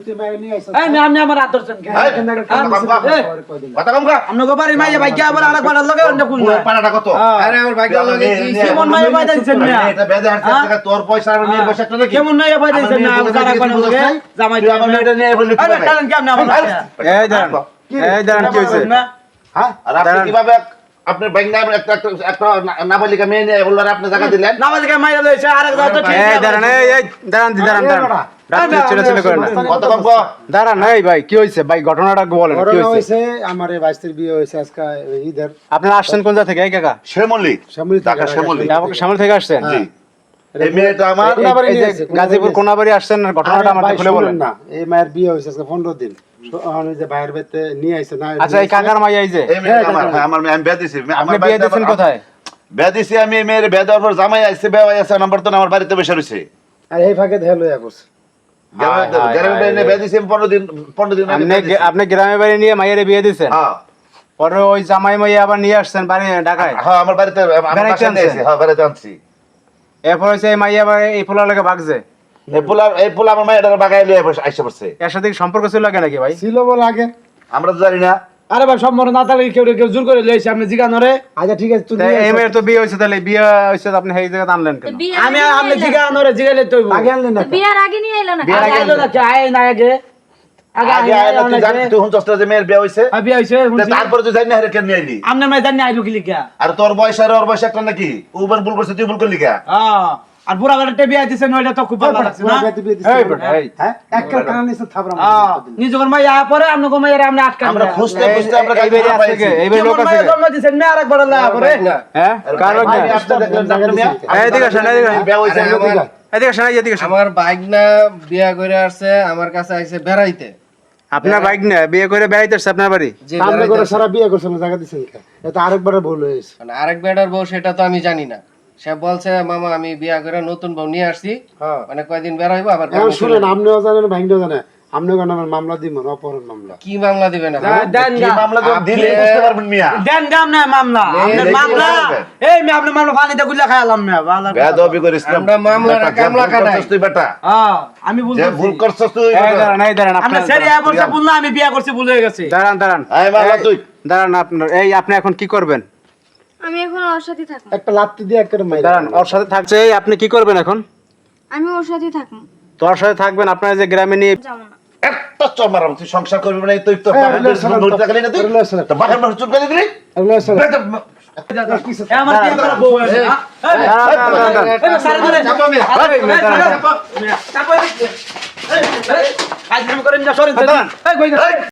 আপনি আমার আদর্শন কথা কম আপনি গোবারি মাইয়া ভাই কি আবার আরেক বাড়ার লগে অন্য কোন পানাটা কত আরে আমার ভাগ্য লগে কেমন মাইয়া ভাই দিছেন না এটা বেজে হাতে টাকা তোর পয়সা আর নিয়ে বসে একটা নাকি কেমন মাইয়া ভাই দিছেন না আরেক বাড়ার লগে জামাই তুই আমার এটা নিয়ে বললি আরে কারণ কি আপনি আমার এই দাঁড়ান কি হইছে হ্যাঁ আর আপনি কিভাবে আপনার ব্যাংক নাম একটা নাবালিকা মেয়ে নিয়ে বললেন আপনি টাকা দিলেন নাবালিকা মাইয়া লইছে আরেক দাও তো ঠিক এই দাঁড়ান রাত্রে চলে করেন না কত কম দাঁড়ান এই ভাই কি হইছে ভাই ঘটনাটা বলেন কি হইছে আমার এই 22 বিয়ে হইছে আজকে ঈদের। আপনারা আসছেন কোন জায়গা থেকে এই কাকা শ্যামলী ঢাকা শ্যামলী আপনি সামনে থেকে আসছেন জি এই মেয়েটা আমার এই যে গাজীপুর কোনাবাড়ি আসছেন ঘটনাটা আমাকে খুলে বলেন না এই মায়ের বিয়ে হইছে আজকে 15 দিন আমি যে বাইরের বেতে নিয়ে আইছে না আচ্ছা এই কাকার মাইয়া এই যে এই মেয়েটা আমার আমি বিয়ে দিছি আপনি বিয়ে দিয়েছেন কোথায় বিয়ে দিছি আমি মেয়ের বিয়ে দেওয়ার পর জামাই আইছে বিয়ে আইছে নাম্বার তো আমার বাড়িতে বসে রইছে আর এই ফাঁকে হেলো করছে গ্রামে বিয়ে দিছি 15 দিন আপনি গ্রামে বাড়ি নিয়ে মাইয়ারে বিয়ে দিয়েছেন হ্যাঁ পরে ওই জামাই মাইয়া আবার নিয়ে আসছেন বাড়ি ঢাকায় হ্যাঁ আমার বাড়িতে আমার বাসায় নিয়েছি হ্যাঁ বাড়িতে আনছি এরপর হচ্ছে এই মাইয়া এই পোলা লাগে বাগছে এই পোলা আমার মায়ের বাগায় লিয়ে আইসা পড়ছে এর সাথে কি সম্পর্ক ছিল লাগে নাকি ভাই ছিল বল আগে আমরা তো জানি না আরে ভাই সম্পর্ক না থাকলে কেউ জোর করে লইছে আপনি জিগানো রে আচ্ছা ঠিক আছে তুই এই মেয়ের তো বিয়ে হয়েছে তাহলে বিয়ে হয়েছে আপনি এই জায়গায় আনলেন কেন আমি আপনি জিগানো রে জিগাইলে তো আগে আনলেন না বিয়ার আগে নিয়ে এলো না আগে আইলো না কি আয় না আগে আগে আইলা তুই জানি তুই হুন চস্তা যে মেয়ের বিয়ে হইছে বিয়ে হইছে তারপরে তুই জানি না কেন নিয়ে আইলি আপনি মাই জানি আইলো কি লিখা আর তোর বয়স আর ওর বয়স একটা নাকি ও ভুল করছে তুই ভুল করলি কা আর বুড়া বেটা বিয়ে দিছে নইলে তো খুব ভালো লাগছে না এই বেটা এই হ্যাঁ একটা কারণ নিছে থাবরা নিজের মাই আ পরে আপনি গো মাইরা আপনি আটকা আমরা খুঁজতে খুঁজতে আমরা এই বেরিয়ে আছে কে এই বেরিয়ে লোক আছে কে? জন্ম দিছেন না আরেক বড় লাগা পরে হ্যাঁ কার লোক না আপনি দেখলেন ডাক্তার মিয়া এদিকে আসেন এদিকে বিয়ে হইছে এদিকে আসেন এদিকে আসেন আমার বাইক না বিয়া করে আসছে আমার কাছে আইছে বেড়াইতে আপনার বাইক না বিয়ে করে বেড়াইতে আসছে আপনার বাড়ি যে সামনে করে সারা বিয়ে করছে না জায়গা দিছেন কে এটা আরেকবার ভুল হয়েছে মানে আরেক বেটার বউ সেটা তো আমি জানি না সে বলছে মামা আমি বিয়া করে নতুন বউ নিয়ে আসছি মানে কয়দিন বেড়াইবো আবার এখন শুনেন আপনিও জানেন ভাইঙ্গও জানেন আপনিও কেন আমার মামলা দিব না অপহরণ মামলা কি মামলা দিবেন আপনি? দেন কি মামলা তো দিলে বুঝতে পারবেন মিয়া দেন দাম না মামলা আপনার মামলা এই আমি আপনার মামলা পানিতে গুলা খাইলাম না ভালো বেয়াদবি করিস না আমরা মামলাটা কামলা কাটাই তুই বেটা আমি যে ভুল বুঝছি করছস তুই এই দাঁড়ান আপনি সেরি আয় বলছে ভুল না আমি বিয়ে করছি ভুল হয়ে গেছে দাঁড়ান এই মামলা তুই দাঁড়ান আপনার এই আপনি এখন কি করবেন আমি এখন ওর সাথে থাকবো একটা লাত্তি দিয়ে একটা মাইরা দাঁড়ান ওর সাথে থাকছে আপনি কি করবেন এখন আমি ওর সাথে থাকবো তোর সাথে থাকবেন আপনার যে গ্রামে নিয়ে যাবো না একটা চমারাম তুই সংসার করবি না তুই তো ধরে থাকলি না তুই তো বাগান মার চুল করে দিলি আমার কি করে বউ আছে এই সারা ধরে চাপা মে চাপা আজ আমি করেন না সরেন এই কই